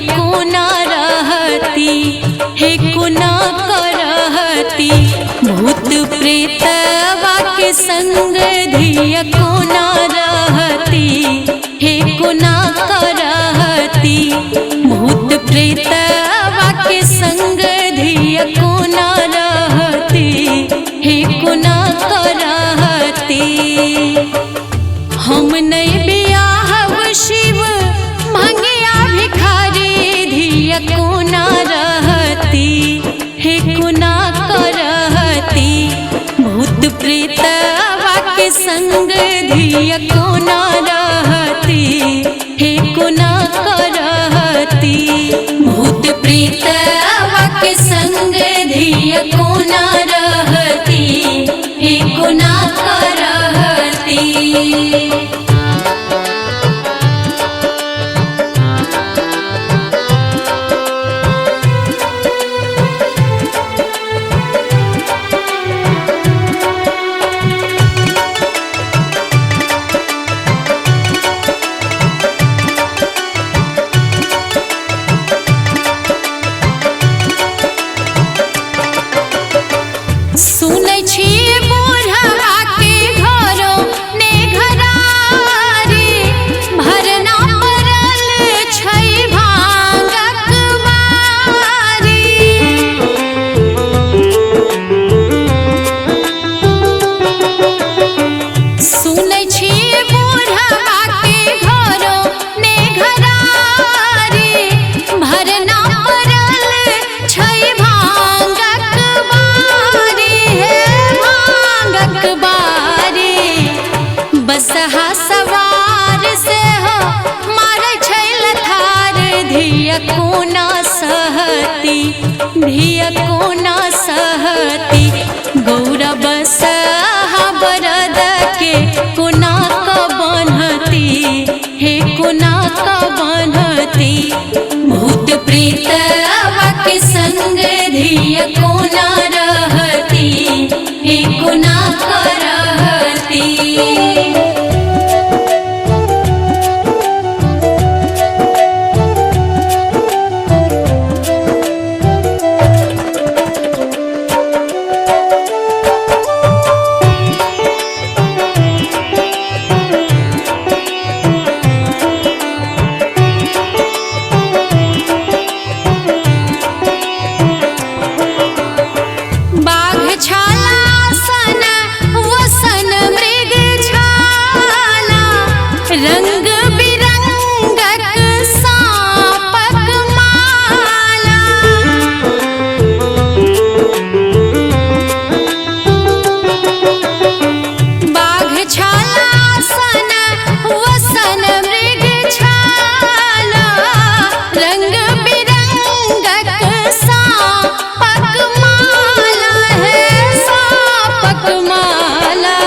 कोना रहती, हे कोना करहती। भूत प्रेतवा के संग धिया कोना रहती, हे कोना करहती। भूत प्रेतवा के संग धिया कोना रहती, हे कोना करहती। हम नहीं बियाहव शिव मंगिया भिखारी, धिया कोना रहती, हे कोना करहती। भूत प्रेतवा के संग धिया कोना रहती, हे कोना करहती। भूत प्रेतवा के संग धिया कोना रहती, हे कोना करहती। सुनै छियै बूढ़वा के घरो ने घरारी, भरना पड़ल छै भांगक बारी। सुनै छियै बूढ़वा के घरो ने घरारी, भरना पड़ल छै भांगक बारी, हे भांगक बारी। बसहा सवार से हो मारै छै लथार, धिया कोना सहती, धिया कोना सहती। गौरा बसहा बरद के कोना क बान्हती, हे कोना क बान्हती। भूत प्रेतवा के संग धिया कोना रहती, हे कोना करहती। बाघ छाला सन वसन मृग छाला, रंग बिरंगक सांपक माला। बाघ छाला सन वसन मृग छाला, रंग बिरंगक सांपक माला, है सांपक माला।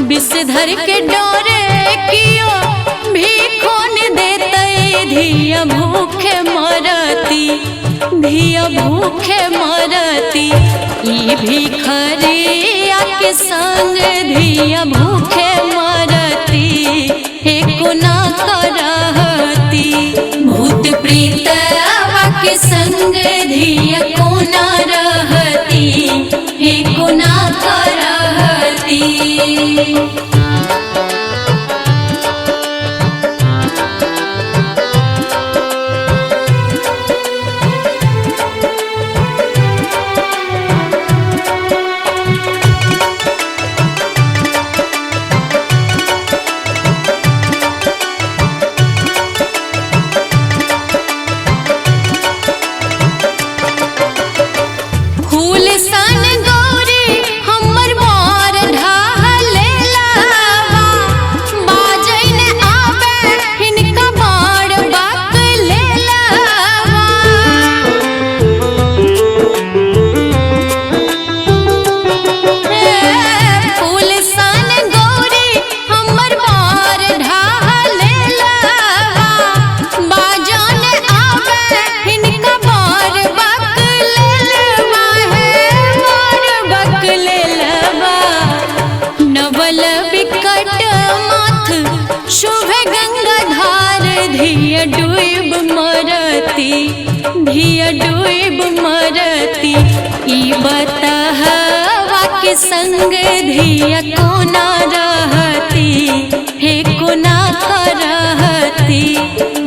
विषधर के डोरे कियो भीखोन देते, धिया भूखे मरती, धिया भूखे मरती। ई भिखरिया के संग धिया भूखे मरती, हे कोना करहती। भूत प्रेतवा के संग धिया कोना रहती, हे कोना करहती। फूल सन गौरी हमर मोर ढालेला, के संग धिया को ना रहती, हे को ना करहती।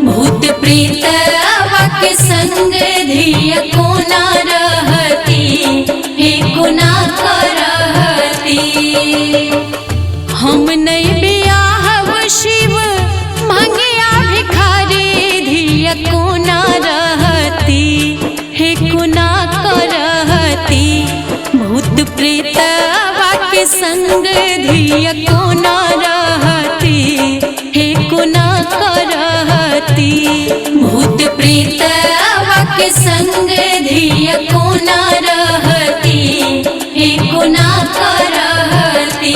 भूत प्रेतवा के संग धिया को ना रहती, हे को ना करहती। हम नहीं बियाहब शिव मंगिया भिखारी, धिया को ना रहती, हे को ना करहती। भूत प्रेतवा के संग धिया को ना रहती, हे को ना करहती। भूत प्रेतवा के संग धिया को ना रहती, हे को ना करहती।